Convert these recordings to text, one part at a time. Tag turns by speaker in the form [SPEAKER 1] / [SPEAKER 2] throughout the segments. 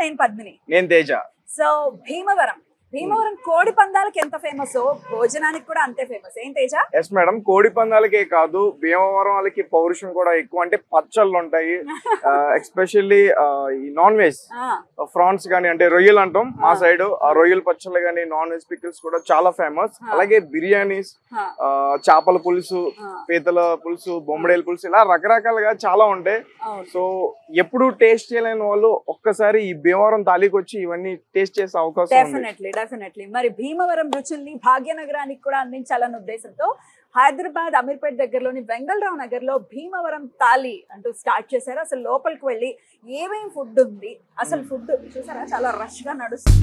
[SPEAKER 1] నేను పద్మిని.
[SPEAKER 2] నేను తేజ.
[SPEAKER 1] సో భీమవరం కోడి పందాలకి ఎంత ఫేమస్, భోజనానికి కూడా అంతే ఫేమస్. ఏం తేజ?
[SPEAKER 2] ఎస్ మేడం, కోడి పందాలకే కాదు భీమవరం వాళ్ళకి పౌరుషం కూడా ఎక్కువ. అంటే పచ్చళ్ళు ఉంటాయి, ఎస్పెషల్లీ ఈ నాన్ వెజ్ ఫ్రాన్స్ గానీ, అంటే రొయ్యలు అంటాం మా సైడ్, ఆ రొయ్యల పచ్చళ్ళు గానీ, నాన్ వెజ్ పికిల్స్ కూడా చాలా ఫేమస్. అలాగే బిర్యానీస్, చేపల పులుసు, పీతల పులుసు, బొమ్మడేల పులుసు, ఇలా రకరకాలుగా చాలా ఉంటాయి. సో ఎప్పుడు టేస్ట్ చేయలేని వాళ్ళు ఒక్కసారి ఈ భీమవరం తాలీకి వచ్చి ఇవన్నీ టేస్ట్ చేసే అవకాశం ఉంది.
[SPEAKER 1] డెఫినెట్లీ. మరి భీమవరం రుచుల్ని భాగ్యనగరానికి కూడా అందించాలన్న ఉద్దేశంతో హైదరాబాద్ అమీర్పేట్ దగ్గరలోని వెంగళరావు నగర్ లో భీమవరం తాలి అంటూ స్టార్ట్ చేశారు. అసలు లోపలికి వెళ్ళి ఏమేం ఫుడ్ ఉంది, అసలు ఫుడ్ చూసారా చాలా రష్ గా నడుస్తుంది.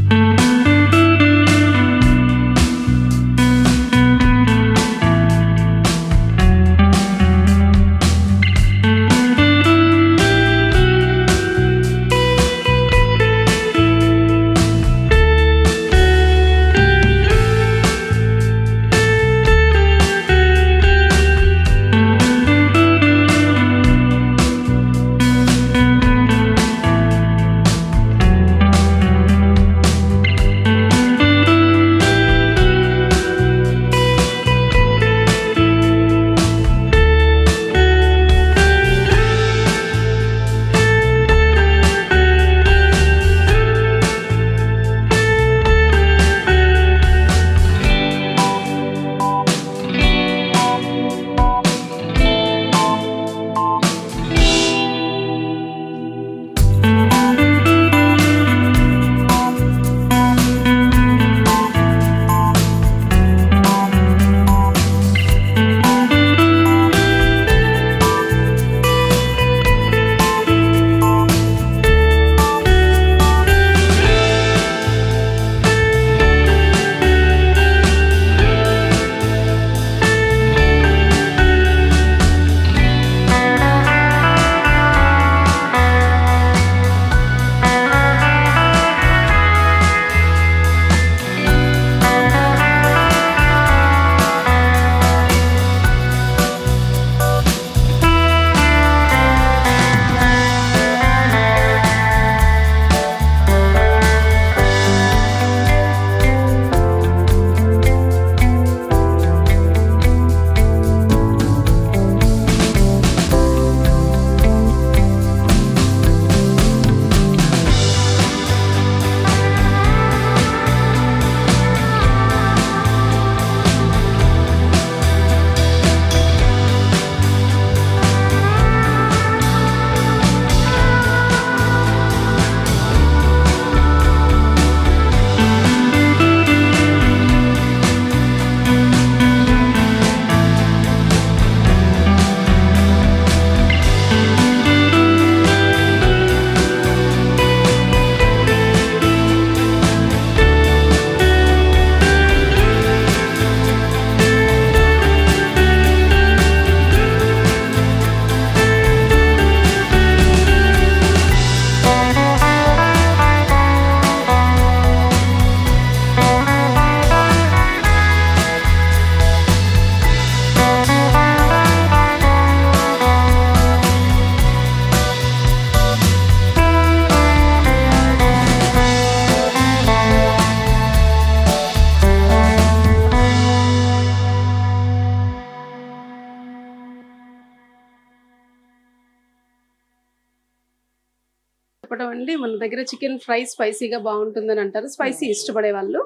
[SPEAKER 3] చెప్పడం మన దగ్గర చికెన్ ఫ్రై స్పైసీగా బాగుంటుందని అంటారు. స్పైసీ ఇష్టపడే వాళ్ళు,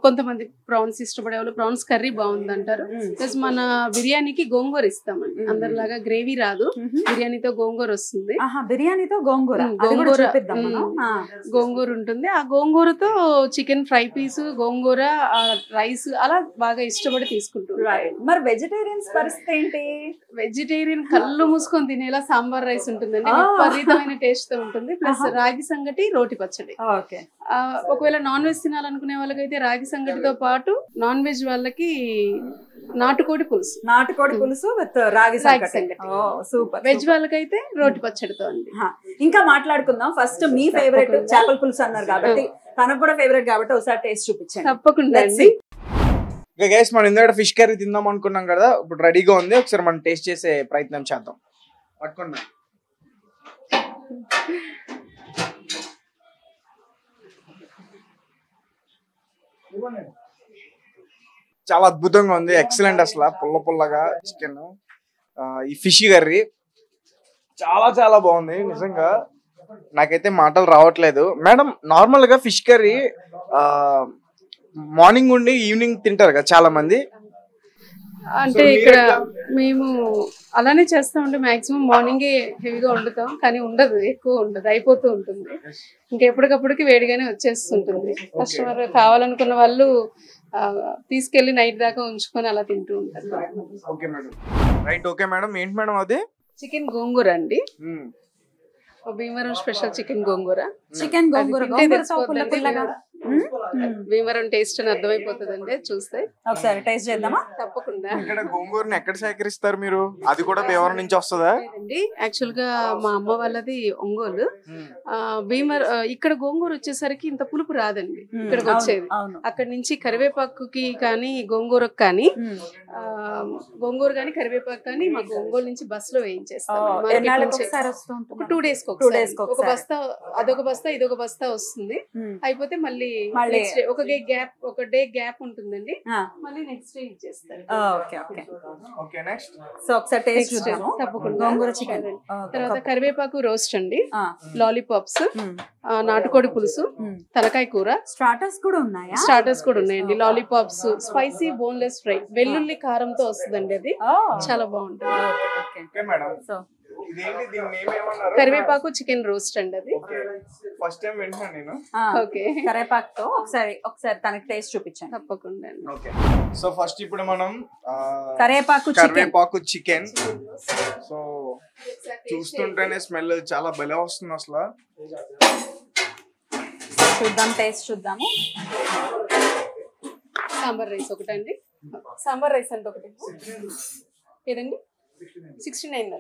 [SPEAKER 3] కొంతమంది ప్రాన్స్ ఇష్టపడే వాళ్ళు ప్రాన్స్ కర్రీ బాగుంది అంటారు. ప్లస్ మన బిర్యానీకి గోంగూర ఇస్తామండి. అందరిలాగా గ్రేవీ రాదు, బిర్యానీతో గోంగూర వస్తుంది.
[SPEAKER 1] బిర్యానీతో గోంగూర
[SPEAKER 3] గోంగూర ఉంటుంది. ఆ గోంగూరతో చికెన్ ఫ్రై పీస్, గోంగూర, రైస్ అలా బాగా ఇష్టపడి తీసుకుంటారు.
[SPEAKER 1] మరి వెజిటేరియన్స్ పరిస్థితి ఏంటి?
[SPEAKER 3] వెజిటేరియన్ కళ్ళు మూసుకొని తినేలా సాంబార్ రైస్ ఉంటుందండి, విపరీతమైన టేస్ట్ తో ఉంటుంది. ప్లస్ రాగి సంగటి, రోటి పచ్చడి. ఒకవేళ నాన్ వెజ్ తినాలనుకునే వాళ్ళకైతే రాగి సంగటితో పాటు, నాన్ వెజ్ వాళ్ళకి నాటుకోడి పులుసు
[SPEAKER 1] విత్ రాగి సంగటి. సూపర్.
[SPEAKER 3] వెజ్ వాళ్ళకైతే రోటి పచ్చడితో అండి.
[SPEAKER 1] ఇంకా మాట్లాడుకుందాం. ఫస్ట్ మీ ఫేవరెట్ చేపల పులుసు అన్నారు కాబట్టి, తనకు కూడా ఫేవరెట్ కాబట్టి ఒకసారి టేస్ట్ చూపించండి.
[SPEAKER 3] తప్పకుండా అండి.
[SPEAKER 2] ఓకే గైస్, మనం ఇందాక ఫిష్ కర్రీ తిందాం అనుకున్నాం కదా, ఇప్పుడు రెడీగా ఉంది. ఒకసారి మనం టేస్ట్ చేసే ప్రయత్నం చేద్దాం. పట్టుకున్నా చాలా అద్భుతంగా ఉంది, ఎక్సలెంట్ అసలు, పుల్ల పుల్లగా చికెన్. ఈ ఫిష్ కర్రీ చాలా చాలా బాగుంది నిజంగా, నాకైతే మాటలు రావట్లేదు. మేడం నార్మల్ గా ఫిష్ కర్రీ మార్నింగ్ ఉండి ఈవినింగ్ తింటారు కదా చాలా మంది,
[SPEAKER 3] అంటే ఇక్కడ మేము అలానే చేస్తామండి. మాక్సిమం మార్నింగే హెవీగా వండుతాం, కానీ ఉండదు, ఎక్కువ ఉండదు, అయిపోతూ ఉంటుంది. ఇంకెప్పటికప్పటికి వేడిగానే వచ్చేస్తుంటుంది. కస్టమర్ కావాలనుకున్న వాళ్ళు తీసుకెళ్లి నైట్ దాకా ఉంచుకొని అలా తింటూ ఉంటారు.
[SPEAKER 2] Okay madam, right. Okay madam, ఏంటి మేడం అది?
[SPEAKER 3] చికెన్ గోంగూర అండి, భీమవరం స్పెషల్ చికెన్ గోంగూర.
[SPEAKER 1] చికెన్ గోంగూర
[SPEAKER 3] భీమవరం టేస్ట్ అని అర్థమైపోతుందండి చూస్తే.
[SPEAKER 1] ఒకసారి టేస్ట్ చేద్దామా?
[SPEAKER 3] తప్పకుండా.
[SPEAKER 2] ఇక్కడ గోంగూరని ఎక్కడ సేకరిస్తారు మీరు? అది కూడా భీమవరం నుంచి వస్తుందా?
[SPEAKER 3] లేదండి, యాక్చువల్ గా మా అమ్మ వాళ్ళది ఒంగోలు. ఇక్కడ గోంగూర వచ్చేసరికి ఇంత పులుపు రాదండి ఇక్కడికి వచ్చేది. అక్కడ నుంచి కరివేపాకుకి కానీ గోంగూరకు కానీ గోంగూర కానీ కరివేపాకు కానీ మాకు ఒంగోలు నుంచి బస్ లో వేయించేస్తాం. ఒక 2 days ఒక బస్తా, అదొక బస్తా ఇదొక బస్తా వస్తుంది. అయిపోతే మళ్ళీ ఒక డే గ్యాప్ ఉంటుందండి, మళ్ళీ నెక్స్ట్ డే ఇచ్చేస్తారు. తప్పకుండా. గోంగూర చికెన్ తర్వాత కరివేపాకు రోస్ట్ అండి, లాలీపాప్స్, నాటుకోడి పులుసు, తలకాయ కూర,
[SPEAKER 1] స్టార్టర్స్ కూడా ఉన్నాయా?
[SPEAKER 3] స్టార్టర్స్ కూడా ఉన్నాయండి. లాలీపాప్స్, స్పైసీ బోన్లెస్ ఫ్రై, వెల్లుల్లి కారంతో వస్తుందండి, అది చాలా బాగుంటుంది. కరివేపాకు చికెన్ రోస్ట్ అండి, అది
[SPEAKER 2] ఫస్ట్ టైం వింటున్నా నేను.
[SPEAKER 3] ఓకే,
[SPEAKER 1] కరివేపాకుతో ఒకసారి తనకి టేస్ట్ చూపించండి.
[SPEAKER 3] తప్పకుండా.
[SPEAKER 2] ఓకే, సో ఫస్ట్ ఇప్పుడు మనం
[SPEAKER 1] కరివేపాకు
[SPEAKER 2] చికెన్, సో చూస్తుంటేనే స్మెల్ చాలా భలే వస్తుంది అసలు.
[SPEAKER 1] చూద్దాం, టేస్ట్ చూద్దాము.
[SPEAKER 3] సాంబార్ రైస్ ఒకటండి, సాంబార్ రైస్ అంటే ఒకటి ఏదండి, 69.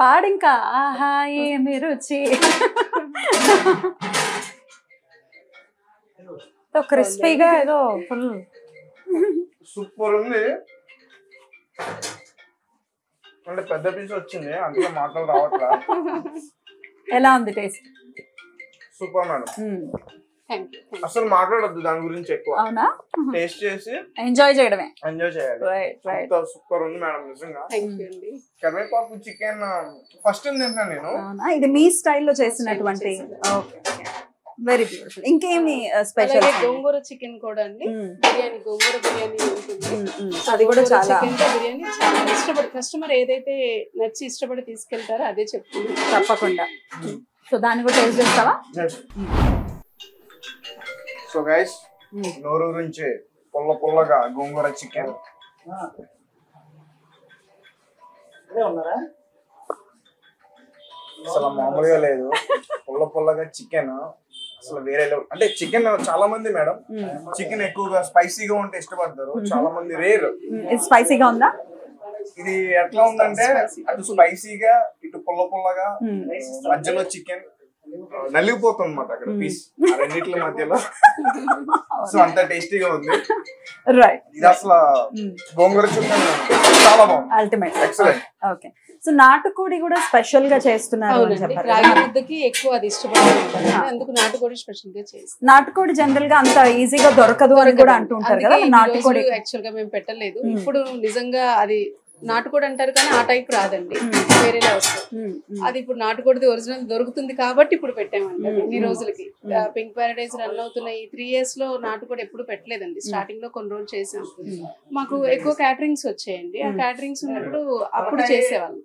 [SPEAKER 1] పాడింకా. ఆహా ఏమి రుచి, క్రిస్పీగా ఏదో ఫుల్
[SPEAKER 2] సూపర్ ఉంది. అంటే పెద్ద పీస్ వచ్చింది, అందుకే మాటలు రావట్లా.
[SPEAKER 1] ఎలా ఉంది టేస్ట్?
[SPEAKER 2] సూపర్ మేడం, అసలు మాట్లాడద్దు దాని గురించి ఎక్కువ.
[SPEAKER 1] అవునా?
[SPEAKER 2] టేస్ట్ చేసి
[SPEAKER 1] ఎంజాయ్ చేయడమే,
[SPEAKER 2] ఎంజాయ్ చేయాలి. సూపర్ ఉంది మేడం నిజంగా. కరివేపాకు చికెన్ ఫస్ట్ టైం తింటున్నా నేను.
[SPEAKER 1] ఇది మీ స్టైల్లో చేసినటువంటి. Very beautiful. ఇంకేమి స్పెషల్?
[SPEAKER 3] గోంగూర చికెన్ కూడా అండి, బిర్యానీ, గోంగూర బిర్యానీ ఉంటుంది,
[SPEAKER 1] అది కూడా చాలా
[SPEAKER 3] బిర్యానీ చాలా ఇష్టపడి కస్టమర్ ఏదైతే నచ్చి ఇష్టపడి తీసుకెళ్తారో అదే చెప్తుంది.
[SPEAKER 1] తప్పకుండా. సో దాన్ని కూడా టేస్ట్ చేస్తావా?
[SPEAKER 2] సో గైస్, నోరు నుంచి పుల్ల పుల్లగా గోంగూర చికెన్. అసలు మామూలుగా లేదు, పుల్ల పుల్లగా చికెన్ అసలు వేరే లెవెల్. అంటే చికెన్ చాలా మంది మేడం చికెన్ ఎక్కువగా స్పైసీగా ఉంటే ఇష్టపడతారు, చాలా మంది రేర్.
[SPEAKER 1] స్పైసీగా ఉందా?
[SPEAKER 2] ఇది ఎట్లా ఉందంటే అటు స్పైసీగా ఇటు పుల్ల పుల్లగా, మధ్యలో చికెన్ నలిగిపోతుంది అన్నమాట అక్కడ పీస్, రెండిట్ల మధ్యలో. సో అంత టేస్టీగా ఉంది.
[SPEAKER 1] రైట్,
[SPEAKER 2] ఇది అసలు గోంగూర చికెన్ చాలా బాగుంది,
[SPEAKER 1] అల్టిమేట్,
[SPEAKER 2] ఎక్సలెంట్.
[SPEAKER 1] ఓకే. సో నాటుకోడి కూడా స్పెషల్ గా చేస్తున్నారు అని చెప్పారు.
[SPEAKER 3] రాగి ముద్దకి ఎక్కువ అది ఇష్టపడుతుంటారు, అందుకు నాటుకోడి స్పెషల్ గా చేస్తాం.
[SPEAKER 1] నాటుకోడి జనరల్ గా అంత ఈజీగా దొరకదు అని కూడా అంటుంటారు కదా. నాటుకోడి
[SPEAKER 3] యాక్చువల్ గా మేము పెట్టలేదు, ఇప్పుడు నిజంగా అది నాటుకోడి అంటారు కానీ ఆ టైప్ రాదండి, వేరేలా వస్తుంది. అది ఇప్పుడు నాటుకోడిది ఒరిజినల్ దొరుకుతుంది కాబట్టి ఇప్పుడు పెట్టామండి. ఈ రోజులకి పింక్ ప్యారడైజ్ రన్ అవుతున్న ఈ 3 years లో నాటుకోడి ఎప్పుడు పెట్టలేదండి. స్టార్టింగ్ లో కొన్ని రోజులు చేసాం, మాకు ఎక్కువ క్యాటరింగ్స్ వచ్చాయండి. ఆ క్యాటరింగ్స్ ఉన్నప్పుడు అప్పుడు చేసేవాళ్ళం.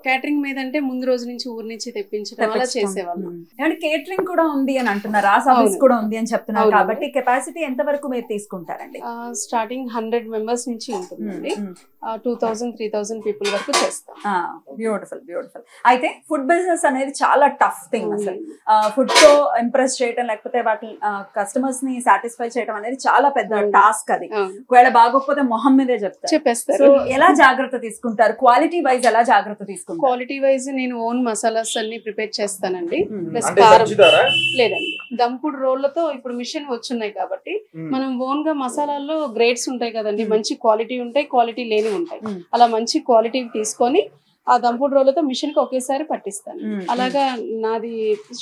[SPEAKER 3] క్యాటరింగ్ మీద అంటే ముందు రోజు నుంచి ఊరి నుంచి తెప్పించడం అలా చేసేవాళ్ళం.
[SPEAKER 1] కేటరింగ్ కూడా ఉంది అని అంటున్నారు, ఆ సర్వీస్ కూడా ఉంది అని చెప్తున్నారు. కాబట్టి కెపాసిటీ ఎంత వరకు మీరు తీసుకుంటారండి?
[SPEAKER 3] స్టార్టింగ్ 100 members నుంచి ఉంటుందండి, 2000-3000 పీపుల్ వరకు చేస్తాం.
[SPEAKER 1] Beautiful, beautiful. అయితే ఫుడ్ బిజినెస్ అనేది చాలా టఫ్ థింగ్. అసలు ఫుడ్ తో ఇంప్రెస్ చేయడం, లేకపోతే వాటి కస్టమర్స్ ని సాటిస్ఫై చేయడం అనేది చాలా పెద్ద టాస్క్. అది ఒకవేళ బాగోకపోతే మొహం మీదే
[SPEAKER 3] చెప్పేస్తారు.
[SPEAKER 1] సో ఎలా జాగ్రత్త తీసుకుంటారు? క్వాలిటీ వైజ్ ఎలా జాగ్రత్త తీసుకుంటారు?
[SPEAKER 3] క్వాలిటీ వైజ్ నేను ఓన్ మసాలాస్ అన్ని ప్రిపేర్ చేస్తానండి. ప్లస్ కారం లేదండి, దంపుడు రోళ్లతో ఇప్పుడు మిషన్ వచ్చున్నాయి కాబట్టి మనం ఓన్ గా మసాలాల్లో గ్రేడ్స్ ఉంటాయి కదండి, మంచి క్వాలిటీ ఉంటాయి, క్వాలిటీ లేని ఉంటాయి. అలా మంచి క్వాలిటీ తీసుకొని ఆ దంపుడు రోలతో మిషన్ కి ఒకేసారి పట్టిస్తాను. అలాగా నాది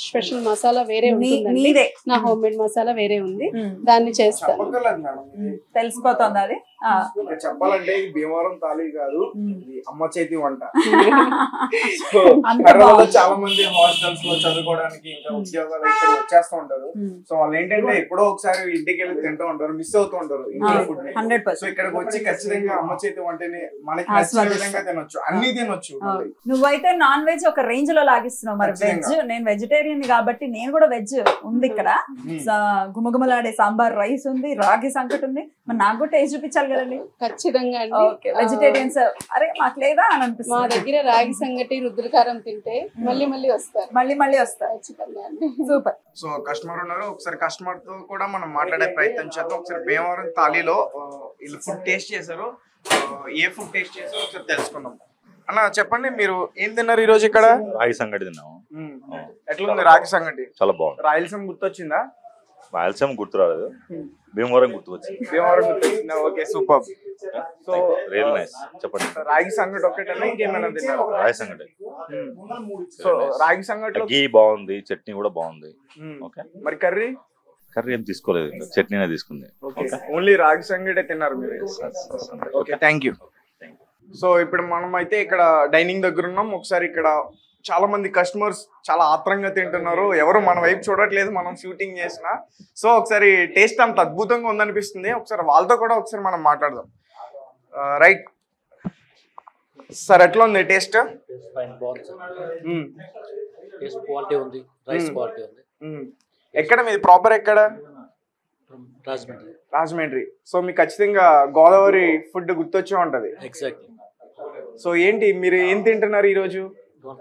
[SPEAKER 3] స్పెషల్ మసాలా వేరే ఉంటుందండి, నా హోమ్ మేడ్ మసాలా వేరే ఉంది, దాన్ని చేస్తాను.
[SPEAKER 1] తెలిసిపోతుంది అది.
[SPEAKER 2] చెప్పాలంటే భీమవరం తాళీ కాదు, అమ్మ చేతి వంట. చాలా మంది హాస్టల్స్ లో చదువుకోవడానికి ఇంకా ఉద్యోగాలు ఇక్కడ వచ్చేస్తూ ఉంటారు. సో వాళ్ళు ఏంటంటే ఎప్పుడో ఒకసారి ఇంటికి వెళ్ళి తింటూ ఉంటారు, మిస్ అవుతూ ఉంటారు ఇంట్లో ఫుడ్ ని. సో ఇక్కడికి వచ్చి ఖచ్చితంగా అమ్మ చేతి వంటని మనకి నచ్చిన విధంగా తినొచ్చు, అన్ని తినొచ్చు.
[SPEAKER 1] నువ్వైతే నాన్ వెజ్ ఒక రేంజ్ లో లాగిస్తున్నావు, మరి వెజ్ నేను వెజిటేరియన్ కాబట్టి నేను కూడా వెజ్ ఉంది ఇక్కడ. గుమగుమలాడే సాంబార్ రైస్ ఉంది, రాగి సంకటి ఉంది, మరి నాకు కూడా టేస్ట్ చూపించాలి కదండి.
[SPEAKER 3] ఖచ్చితంగా అండి.
[SPEAKER 1] వెజిటేరియన్స్ అరే మాకు లేదా అని అనిపిస్తుంది.
[SPEAKER 3] మా దగ్గర రాగి సంగటి రుద్రకారం తింటే మళ్ళీ మళ్ళీ వస్తారు.
[SPEAKER 1] సూపర్.
[SPEAKER 2] సో కస్టమర్ ఉన్నారు, ఒకసారి కస్టమర్ తో కూడా మనం మాట్లాడే ప్రయత్నం చేద్దాం. ఒకసారి భీమవరం తాళీలో వీళ్ళు ఫుడ్ టేస్ట్ చేశారు, ఏ ఫుడ్ టేస్ట్ చేశారో ఒకసారి తెలుసుకుందాం. అన్న చెప్పండి, మీరు ఏం తిన్నారు ఈ రోజు ఇక్కడ?
[SPEAKER 4] రాగి సంగటి తిన్నాము.
[SPEAKER 2] ఎట్లుంది రాగి సంగటి? చాలా బాగుంది. రాయలసీమ గుర్తొచ్చిందా?
[SPEAKER 4] రాయలసీమ గుర్తు రాలేదు, భీమవరం గుర్తు వచ్చింది.
[SPEAKER 2] భీమవరం గుర్తొచ్చిందా? Okay, super. So
[SPEAKER 4] real nice. చెప్పండి,
[SPEAKER 2] రాగి సంగటి ఒకటేనా ఇంకేమైనా తిన్నారు?
[SPEAKER 4] రాగి సంగటి.
[SPEAKER 2] సో రాగి సంగటి
[SPEAKER 4] ఘీ బాగుంది, చట్నీ కూడా బాగుంది. ఓకే,
[SPEAKER 2] మరి కర్రీ
[SPEAKER 4] ఏం తీసుకోలేదు, చట్నీనే తీసుకుంది.
[SPEAKER 2] ఓన్లీ రాగి సంగటే తిన్నారు మీరు? Okay, thank you. సో ఇప్పుడు మనం అయితే ఇక్కడ డైనింగ్ దగ్గర ఉన్నాం. ఒకసారి ఇక్కడ చాలా మంది కస్టమర్స్ చాలా ఆత్రంగా తింటున్నారు, ఎవరు మన వైపు చూడట్లేదు మనం షూటింగ్ చేసిన. సో ఒకసారి టేస్ట్ అంత అద్భుతంగా ఉందనిపిస్తుంది. ఒకసారి వాళ్ళతో కూడా ఒకసారి మనం మాట్లాడదాం. రైట్ సార్, ఎట్లా ఉంది టేస్ట్?
[SPEAKER 5] క్వాలిటీ ఉంది, రైస్ క్వాలిటీ ఉంది.
[SPEAKER 2] ఎక్కడ మీది ప్రాపర్? ఎక్కడ? రాజమండ్రి. సో మీకు ఖచ్చితంగా గోదావరి ఫుడ్ గుర్తొచ్చే ఉంటది.
[SPEAKER 5] ఎగ్జాక్ట్లీ.
[SPEAKER 2] సో ఏంటి మీరు ఏం తింటున్నారు ఈ రోజు?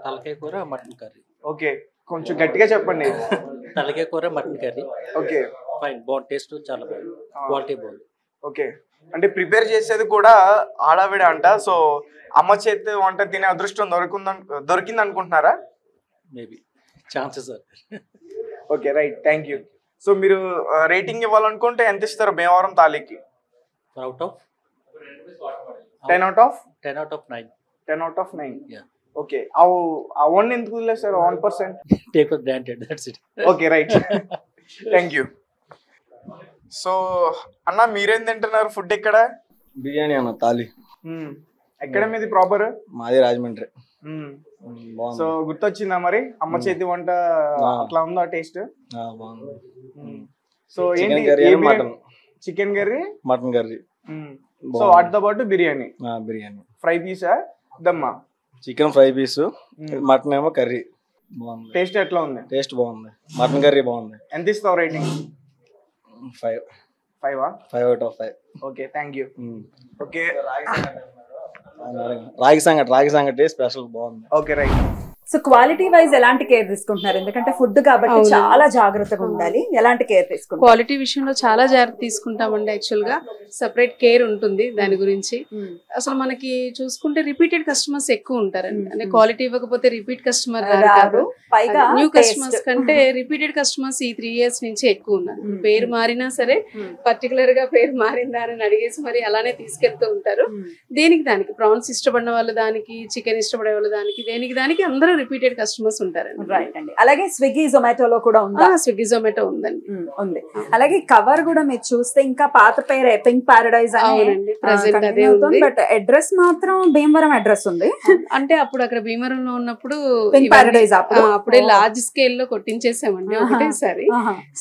[SPEAKER 5] తలకాయ కూర, మటన్ కర్రీ.
[SPEAKER 2] ఓకే, కొంచెం గట్టిగా చెప్పండి.
[SPEAKER 5] తలకాయ కూర, మటన్ కర్రీ.
[SPEAKER 2] ఓకే,
[SPEAKER 5] ఫైన్, బాగుంది, టేస్ట్ చాలా బాగుంది, క్వాలిటీ బాగుంది.
[SPEAKER 2] ఓకే, అంటే ప్రిపేర్ చేసేది కూడా ఆడావిడ అంట. సో అమ్మ చేతి వంట తినే అదృష్టం దొరికింది అనుకుంటున్నారా?
[SPEAKER 5] Maybe chances.
[SPEAKER 2] Okay, right, thank you. So మీరు రేటింగ్ ఇవ్వాలనుకుంటే ఎంత ఇస్తారు భీమవరం తాళీకి?
[SPEAKER 5] Out of
[SPEAKER 2] 10 out of
[SPEAKER 5] 9.
[SPEAKER 2] 10 out of 9.
[SPEAKER 5] Yeah.
[SPEAKER 2] Okay, ఆ 1 ఎందుకు వదిలేదు sir? 1%.
[SPEAKER 5] Take for granted, that's it.
[SPEAKER 2] Okay, right, thank you. So అన్న మీరేం తింటున్నారు ఫుడ్ ఇక్కడ?
[SPEAKER 6] బిర్యానీ అన్న, తాలి.
[SPEAKER 2] ఎక్కడ మీది ప్రాపర్?
[SPEAKER 6] మాది రాజమండ్రి.
[SPEAKER 2] సో గుర్తొచ్చిందా మరి అమ్మ చేతి వంట? అట్లా ఉందా టేస్ట్?
[SPEAKER 6] బాగుంది.
[SPEAKER 2] సో ఏంటి? Chicken curry,
[SPEAKER 6] mutton curry.
[SPEAKER 2] So వాటితో పాటు బిర్యానీ.
[SPEAKER 6] బిర్యానీ
[SPEAKER 2] ఫ్రై పీసా దమ్మా?
[SPEAKER 6] చికెన్ ఫ్రై పీస్, మటన్ ఏమో కర్రీ. బాగుంది.
[SPEAKER 2] టేస్ట్ ఎట్లా ఉంది?
[SPEAKER 6] టేస్ట్ బాగుంది, మటన్ కర్రీ బాగుంది.
[SPEAKER 2] ఎంత ఇస్తావు rating?
[SPEAKER 6] 5.
[SPEAKER 2] 5
[SPEAKER 6] out of 5.
[SPEAKER 2] Okay, thank you. Okay,
[SPEAKER 6] ragi sangati special బాగుంది.
[SPEAKER 2] Okay, right.
[SPEAKER 1] So quality wise ఎలాంటి కేర్ తీసుకుంటున్నారు? ఎందుకంటే ఫుడ్ కాబట్టి చాలా జాగ్రత్తగా ఉండాలి. ఎలాంటి కేర్ తీసుకుంటారు?
[SPEAKER 3] క్వాలిటీ విషయంలో చాలా జాగ్రత్త తీసుకుంటామండి. యాక్చువల్ గా సెపరేట్ కేర్ ఉంటుంది దాని గురించి. అసలు మనకి చూసుకుంటే రిపీటెడ్ కస్టమర్స్ ఎక్కువ ఉంటారండి. అంటే క్వాలిటీ ఇవ్వకపోతే రిపీట్ కస్టమర్ కాదు,
[SPEAKER 1] పైగా
[SPEAKER 3] న్యూ కస్టమర్స్ కంటే రిపీటెడ్ కస్టమర్స్ ఈ 3 years నుంచి ఎక్కువ ఉన్నారు. పేరు మారినా సరే పర్టికులర్ గా పేరు మారిందా అని అడిగేసి మరి అలానే తీసుకెళ్తూ ఉంటారు. దానికి ప్రాన్స్ ఇష్టపడిన వాళ్ళు దానికి, చికెన్ ఇష్టపడే వాళ్ళు దానికి, దానికి అందరూ రిపీటెడ్ కస్టమర్స్ ఉంటారండి.
[SPEAKER 1] రైట్ అండి. అలాగే స్విగ్గీ జొమాటోలో కూడా ఉందా?
[SPEAKER 3] స్విగ్గీ జొమాటో ఉందండి,
[SPEAKER 1] ఉంది. అలాగే కవర్ కూడా మీరు చూస్తే ఇంకా పాత పేరు పింక్ పారడైజ్ అని ప్రెజెంట్ అదే ఉంది, బట్ అడ్రస్ మాత్రం భీమవరం అడ్రస్ ఉంది.
[SPEAKER 3] అంటే అప్పుడు అక్కడ భీమవరంలో ఉన్నప్పుడు
[SPEAKER 1] పింక్ పారడైజ్
[SPEAKER 3] అప్పుడే లార్జ్ స్కేల్ లో కొట్టించేసామండి ఒకటేసారి.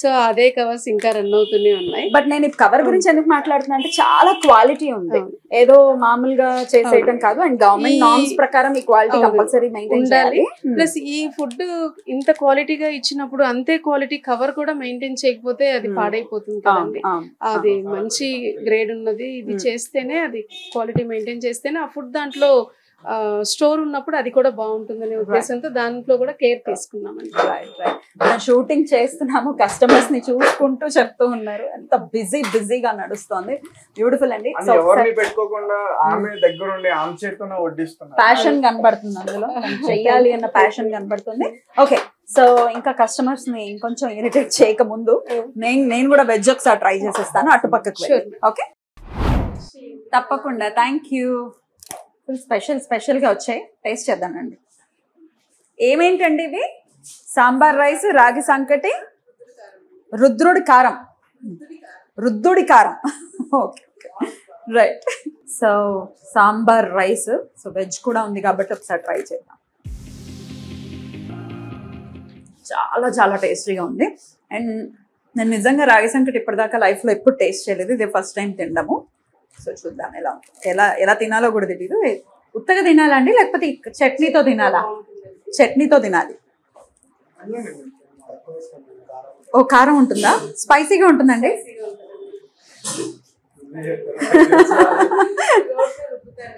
[SPEAKER 3] సో అదే కవర్స్ ఇంకా రన్ అవుతూనే ఉన్నాయి.
[SPEAKER 1] బట్ నేను కవర్ గురించి ఎందుకు మాట్లాడుతున్నా అంటే చాలా క్వాలిటీ ఉంది, ఏదో మామూలుగా చేసేయటం కాదు. అండ్ గవర్నమెంట్ నార్మ్స్ ప్రకారం ఈ క్వాలిటీ కంపల్సరీ మెయింటైన్ చేయాలి.
[SPEAKER 3] ప్లస్ ఈ ఫుడ్ ఇంత క్వాలిటీగా ఇచ్చినప్పుడు అంతే క్వాలిటీ కవర్ కూడా మెయింటైన్ చేయకపోతే అది పాడైపోతుంది కదండి. అది మంచి గ్రేడ్ ఉన్నది ఇది చేస్తేనే, అది క్వాలిటీ మెయింటైన్ చేస్తేనే ఆ ఫుడ్ దాంట్లో స్టోర్ ఉన్నప్పుడు అది కూడా బాగుంటుందనే ఉద్దేశంతో దాంట్లో కూడా కేర్ తీసుకున్నామండి.
[SPEAKER 1] మనం షూటింగ్ చేస్తున్నాము, కస్టమర్స్ ని చూసుకుంటూ చెప్తూ ఉన్నారు. ఎంత బిజీగా నడుస్తుంది. బ్యూటిఫుల్ అండి.
[SPEAKER 2] పెట్టుకోకుండా ఆమె దగ్గర ఉండి ఆమె చేతోనే వడ్డిస్తున్నారు.
[SPEAKER 1] ప్యాషన్ కనబడుతుంది అందులో, చెయ్యాలి అన్న ప్యాషన్ కనబడుతుంది. ఓకే, సో ఇంకా కస్టమర్స్ ని ఇంకొంచెం ఇరిటేట్ చేయక ముందు నేను కూడా వెజ్ ఒకసారి ట్రై చేసేస్తాను అటుపక్కకు. ఓకే, తప్పకుండా. Thank you. ఫుల్ స్పెషల్గా వచ్చాయి. టేస్ట్ చేద్దామండి. ఏమేంటండి ఇవి? సాంబార్ రైస్, రాగి సంకటి, రుద్రుడి కారం. Okay right. So sambar rice, so veg కూడా ఉంది కాబట్టి ఒకసారి ట్రై చేద్దాం. చాలా చాలా టేస్టీగా ఉంది. అండ్ నేను నిజంగా రాగి సంకటి ఇప్పటిదాకా లైఫ్లో ఎప్పుడు టేస్ట్ చేయలేదు, ఇదే ఫస్ట్ టైం తినడము. సో చూద్దాం ఎలా ఉంటుంది. ఎలా తినాలో కూడా తెలియదు. ఉత్తగా తినాలా అండి లేకపోతే చట్నీతో తినాలా? చట్నీతో తినాలి. ఓ కారం ఉంటుందా? స్పైసీగా ఉంటుందండి.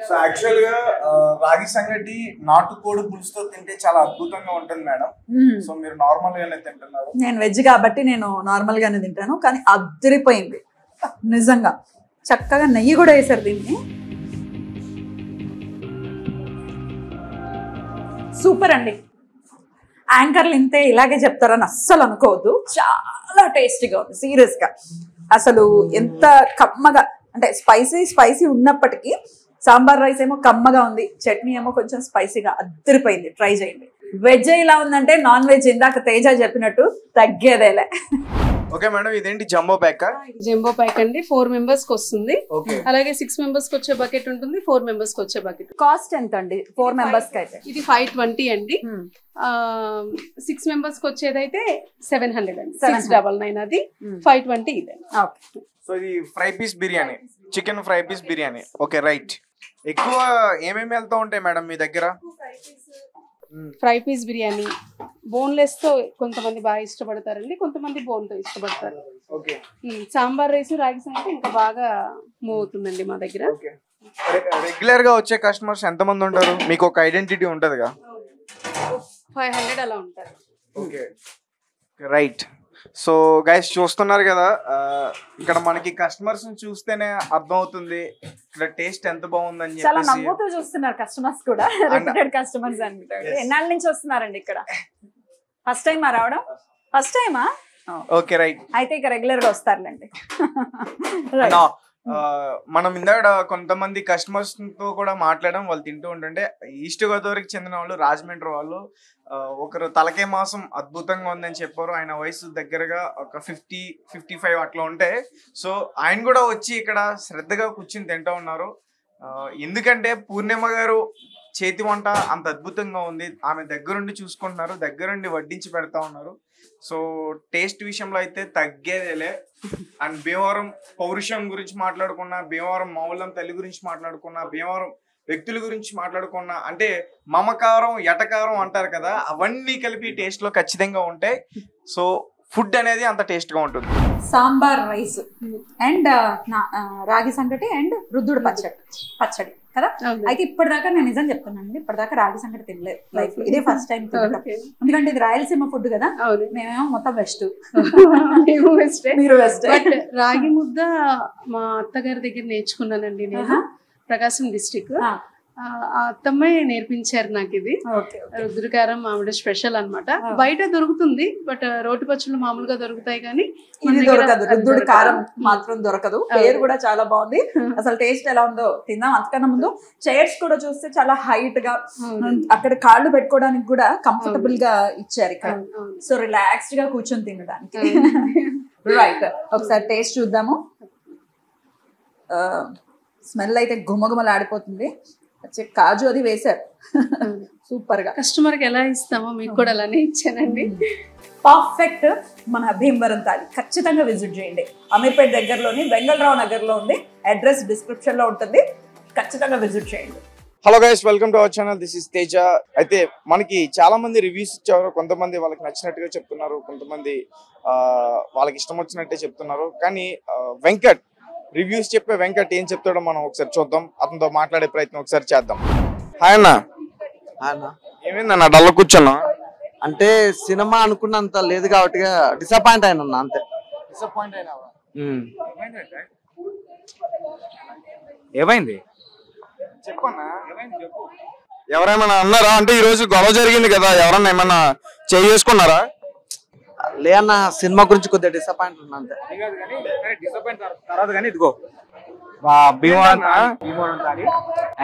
[SPEAKER 2] సో యాక్చువల్ గా రాగి సంగటి నాటుకోడి పులుసుతో తింటే చాలా అద్భుతంగా ఉంటుంది మేడం. సో మీరు నార్మల్ గానే తింటున్నారు.
[SPEAKER 1] నేను వెజ్ కాబట్టి నేను నార్మల్ గానే తింటాను, కానీ అద్దరిపోయింది నిజంగా. చక్కగా నెయ్యి కూడా వేసారు దీన్ని. సూపర్ అండి. యాంకర్లు ఇంతే ఇలాగే చెప్తారని అస్సలు అనుకోవద్దు. చాలా టేస్టీగా ఉంది సీరియస్ గా. అసలు ఎంత కమ్మగా అంటే స్పైసీ ఉన్నప్పటికీ సాంబార్ రైస్ ఏమో కమ్మగా ఉంది, చట్నీ ఏమో కొంచెం స్పైసీగా అద్దరిపోయింది. ట్రై చేయండి. వెజ్ ఇలా ఉందంటే నాన్ వెజ్ ఇందాక తేజ చెప్పినట్టు తగ్గేదేలే.
[SPEAKER 2] ఓకే మేడం, ఇదేంటి జంబో ప్యాక్?
[SPEAKER 3] జంబో ప్యాక్ అండి. 4 members కి వస్తుంది.
[SPEAKER 2] ఓకే.
[SPEAKER 3] అలాగే 6 members కి వచ్చే బకెట్ ఉంటుంది, 4 members కి వచ్చే బకెట్.
[SPEAKER 1] కాస్ట్ ఎంత అండి 4 members కి అయితే?
[SPEAKER 3] ఇది 520 అండి. 6 members కి వచ్చేదైతే 700 అండి. 699 అది, 520 ఇదండి.
[SPEAKER 1] ఓకే.
[SPEAKER 2] సో ఇది fry piece biryani, chicken fry piece biryani. Okay right. ఎక్కువ ఏమేమి వెళ్తూ ఉంటాయి మేడం మీ దగ్గర?
[SPEAKER 3] ఫ్రై పీస్ బిర్యానీ బోన్లెస్ తో కొంతమంది బాగా ఇష్టపడతారండి, కొంతమంది బోన్ తో ఇష్టపడతారు.
[SPEAKER 2] ఓకే.
[SPEAKER 3] సాంబార్ రైస్, రాగి సంగటి ఇంకా బాగా మూవ్ అవుతుందండి మా దగ్గర.
[SPEAKER 2] ఓకే. రెగ్యులర్ గా వచ్చే కస్టమర్స్ ఎంత మంది ఉంటారు? మీకు ఒక ఐడెంటిటీ ఉంటదిగా?
[SPEAKER 3] 500 అలా ఉంటారు.
[SPEAKER 2] Okay right. సో గైస్ చూస్తున్నారు కదా, ఇక్కడ మనకి కస్టమర్స్ చూస్తేనే అర్థం అవుతుంది ఇక్కడ టేస్ట్ ఎంత బాగుందని
[SPEAKER 1] చాలా
[SPEAKER 2] చెప్పేసి.
[SPEAKER 1] నవ్వుతూ చూస్తున్నారు కస్టమర్స్ కూడా. రిపీటెడ్ కస్టమర్స్ అనుకుంటారు. ఎన్నాళ్ళ నుంచి వస్తున్నారండి ఇక్కడ? ఫస్ట్ టైమా రావడం? ఫస్ట్ టైమా?
[SPEAKER 2] Okay right.
[SPEAKER 1] అయితే ఇక రెగ్యులర్ గా వస్తారులేండి.
[SPEAKER 2] మనం ఇందాక కొంతమంది కస్టమర్స్ తో కూడా మాట్లాడడం, వాళ్ళు తింటూ ఉంటుంటే ఈస్ట్ గోదావరికి చెందిన వాళ్ళు, రాజమండ్రి వాళ్ళు, ఒకరు తలకే మాసం అద్భుతంగా ఉందని చెప్పారు. ఆయన వయసు దగ్గరగా ఒక 50-55 అట్లా ఉంటే. సో ఆయన కూడా వచ్చి ఇక్కడ శ్రద్ధగా కూర్చుని తింటూ ఉన్నారు. ఎందుకంటే పూర్ణిమ గారు చేతి వంట అంత అద్భుతంగా ఉంది. ఆమె దగ్గరుండి చూసుకుంటున్నారు, దగ్గరుండి వడ్డించి పెడతా ఉన్నారు. సో టేస్ట్ విషయంలో అయితే తగ్గేదేలే. అండ్ భీమవరం పౌరుషం గురించి మాట్లాడుకున్నా, భీమవరం మౌలం తల్లి గురించి మాట్లాడుకున్నా, భీమవరం వ్యక్తుల గురించి మాట్లాడుకున్నా, అంటే మమకారం ఎటకారం అంటారు కదా, అవన్నీ కలిపి టేస్ట్ లో ఖచ్చితంగా ఉంటాయి. సో ఫుడ్ అనేది అంత టేస్ట్ గా ఉంటుంది.
[SPEAKER 1] సాంబార్ రైస్ అండ్ రాగి సంగటి అండ్ రుద్దుడు పచ్చడి కదా. అయితే ఇప్పటిదాకా నేను నిజం చెప్తున్నానండి, ఇప్పటిదాకా రాగి సంగటి తినలేదు లైఫ్ లో. ఇదే ఫస్ట్ టైం తినడం. ఎందుకంటే ఇది రాయలసీమ ఫుడ్ కదా, మేమేమో మొత్తం వెస్ట్. మీరు వెస్ట్.
[SPEAKER 3] రాగి ముద్ద మా అత్తగారి దగ్గర నేర్చుకున్నానండి నేను, ప్రకాశం డిస్ట్రిక్ట్. ఆ అత్తమ్మే నేర్పించారు నాకు ఇది. రుద్రకారం ఆవిడ స్పెషల్ అన్నమాట. బయట దొరుకుతుంది, బట్ రోటి పచ్చళ్ళు మామూలుగా దొరుకుతాయి కానీ
[SPEAKER 1] దొరకదు. రుద్దుడి కారం మాత్రం దొరకదు. పేరు కూడా చాలా బాగుంది. అసలు టేస్ట్ ఎలా ఉందో తిందాం. అంతకన్నా ముందు చైర్స్ కూడా చూస్తే చాలా హైట్ గా, అక్కడ కాళ్ళు పెట్టుకోవడానికి కూడా కంఫర్టబుల్ గా ఇచ్చారు ఇక్కడ. సో రిలాక్స్డ్ గా కూర్చొని తినడానికి. రైట్, ఒకసారి టేస్ట్ చూద్దాము. స్మెల్ అయితే గుమగుమలాడిపోతుంది. కాజు అది వేశారు సూపర్ గా.
[SPEAKER 3] కస్టమర్ కి ఎలా ఇస్తామో మీకు కూడా అలానే ఇచ్చానండి.
[SPEAKER 1] పర్ఫెక్ట్. మన భీమవరం తాలి ఖచ్చితంగా విజిట్ చేయండి. అమీర్పేట్ దగ్గరలోని వెంగళరావు నగర్ లో ఉంది. అడ్రస్ డిస్క్రిప్షన్ లో ఉంటుంది, ఖచ్చితంగా విజిట్ చేయండి.
[SPEAKER 2] Hello guys, welcome to our channel. This is Teja. అయితే మనకి చాలా మంది రివ్యూస్ ఇచ్చారు. కొంతమంది వాళ్ళకి నచ్చినట్టుగా చెప్తున్నారు, కొంతమంది వాళ్ళకి ఇష్టం వచ్చినట్టే చెప్తున్నారు. కానీ వెంకట్ రివ్యూస్ చెప్పే వెంకట్ ఏం చెప్తాడో మనం ఒకసారి చూద్దాం. అతనితో మాట్లాడే ప్రయత్నం ఒకసారి చేద్దాం. హాయ్ అన్న. ఏమైందన్న డల్ కూర్చున్నా?
[SPEAKER 6] అంటే సినిమా అనుకున్నంత లేదు కాబట్టి డిసప్పాయింట్ అయినా అంతే.
[SPEAKER 2] డిసప్పాయింట్ అయినావా?
[SPEAKER 7] ఏమైంది
[SPEAKER 2] చెప్పన్నా, చెప్పు. ఎవరేమన్నా అన్నారా? అంటే ఈ రోజు గొడవ జరిగింది కదా, ఎవరన్నా ఏమన్నా చేసుకున్నారా?
[SPEAKER 6] లేదన్న, సినిమా గురించి కొద్దిగా డిసప్పాయింట్ ఉన్నా అంతే.
[SPEAKER 7] డిసప్పాయింట్ తర్వాత కానీ ఇదిగో భీమవరం తాలి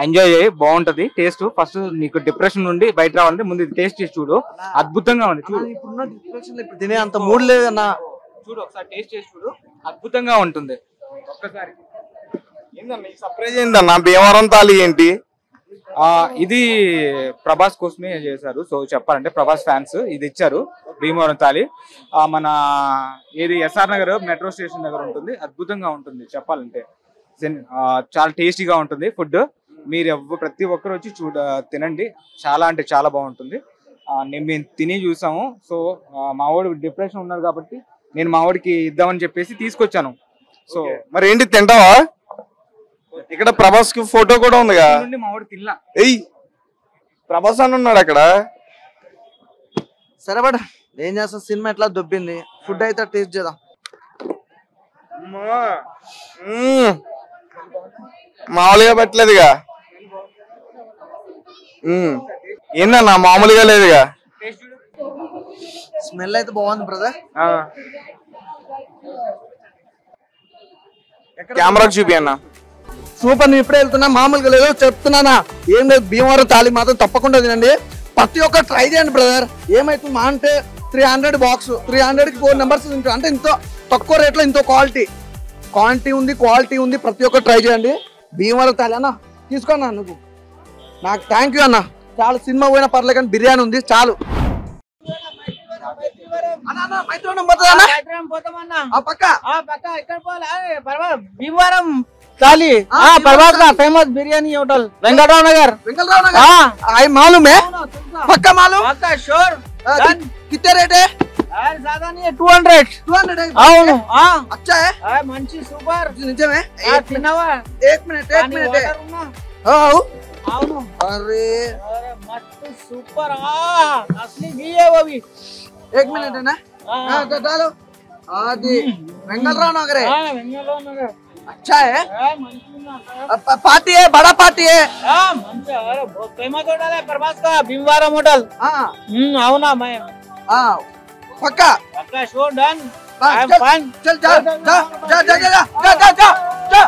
[SPEAKER 7] ఎంజాయ్ చేయి, బాగుంటది టేస్ట్. ఫస్ట్ నీకు డిప్రెషన్ నుండి బయట రావాలంటే ముందు ఇది టేస్ట్ చేసి చూడు, అద్భుతంగా ఉంది. చూడు
[SPEAKER 6] ఇప్పుడున్న డిప్రెషన్ ఇప్పుడు తినే అంత మూడ్ లేదన్నా.
[SPEAKER 7] చూడు ఒకసారి టేస్ట్ చేసి చూడు, అద్భుతంగా ఉంటుంది. ఒక్కసారి
[SPEAKER 2] ఏందన్నా ఈ సర్ప్రైజ్ ఏందన్నా భీమవరం తాలి ఏంటి?
[SPEAKER 7] ఇది ప్రభాస్ కోసమే చేశారు. సో చెప్పాలంటే ప్రభాస్ ఫ్యాన్స్ ఇది ఇచ్చారు భీమవరం తాలి. మన ఏది ఎస్ఆర్ నగర్ మెట్రో స్టేషన్ దగ్గర ఉంటుంది, అద్భుతంగా ఉంటుంది చెప్పాలంటే. చాలా టేస్టీగా ఉంటుంది ఫుడ్. మీరు ప్రతి ఒక్కరు వచ్చి తినండి, చాలా అంటే చాలా బాగుంటుంది. మేము తిని చూసాము. సో మా వాడు డిప్రెషన్ ఉన్నారు కాబట్టి నేను మా వాడికి ఇద్దామని చెప్పేసి తీసుకొచ్చాను. సో
[SPEAKER 2] మరి ఏంటి తింటావా? ఇక్కడ ప్రభాస్ కి ఫోటో కూడా ఉందిగా.
[SPEAKER 7] మా వాడు తినలా.
[SPEAKER 2] ఏయ్ ప్రభాస్ అని ఉన్నాడు అక్కడ.
[SPEAKER 6] సరే బట్ ఏం చేస్తాం, సినిమా ఎట్లా దొబ్బింది, ఫుడ్ అయితే టేస్ట్ చేద్దాం.
[SPEAKER 2] మామూలుగా పెట్టలేదుగా. ఏందన్నా మామూలుగా లేదుగా.
[SPEAKER 6] స్మెల్ అయితే బాగుంది బ్రదర్.
[SPEAKER 2] కెమెరాకి చూపి అన్న.
[SPEAKER 6] సూపర్. నేను ఇప్పుడే వెళ్తున్నా, మామూలుగా లేదు చెప్తున్నానా. ఏం లేదు, భీమవరం తాలి మాత్రం తప్పకుండా తినండి. ప్రతి ఒక్క ట్రై చేయండి బ్రదర్. ఏమైతుంది మా అంటే 300 బాక్స్, 300కి 4 నెంబర్స్ తింటారు. అంటే ఇంతో తక్కువ రేట్లో ఇంతో క్వాంటిటీ ఉంది, క్వాలిటీ ఉంది. ప్రతి ఒక్క ట్రై చేయండి. భీమవరం తాలి అన్న తీసుకోన్నా నువ్వు. నాకు థ్యాంక్ యూ అన్న. చాలా సినిమా పోయినా పర్లేదు కానీ బిర్యానీ ఉంది చాలు.
[SPEAKER 8] భీమవరం తాలి ప్రభాస్ का फेमस बिरयानी होटल वेंकटराव नगर
[SPEAKER 6] आई मालूम है, पक्का मालूम,
[SPEAKER 8] पक्का श्योर।
[SPEAKER 6] कितने रेट है?
[SPEAKER 8] ज्यादा नहीं है, 200
[SPEAKER 6] है।
[SPEAKER 8] అవును
[SPEAKER 6] अच्छा है,
[SPEAKER 8] మంచి సూపర్
[SPEAKER 6] నిజమే.
[SPEAKER 8] తిన్నావా?
[SPEAKER 6] एक मिनट
[SPEAKER 8] అవును
[SPEAKER 6] अरे
[SPEAKER 8] मस्त सुपर असली घी है वो भी।
[SPEAKER 6] 1 मिनट है ना, तो डालो आदि वेंकटराव नगर है।
[SPEAKER 8] वेंकटराव नगर
[SPEAKER 6] अच्छा है,
[SPEAKER 8] मंచి
[SPEAKER 6] पार्टी है, बड़ा पार्टी है।
[SPEAKER 8] మంచి अरे बहुत फेमस होटल है प्रभास का भीमवरम होटल। అవునా मैं
[SPEAKER 6] पक्का
[SPEAKER 8] पक्का श्योर डन।
[SPEAKER 6] चल जा जा जा जा जा जा जा जा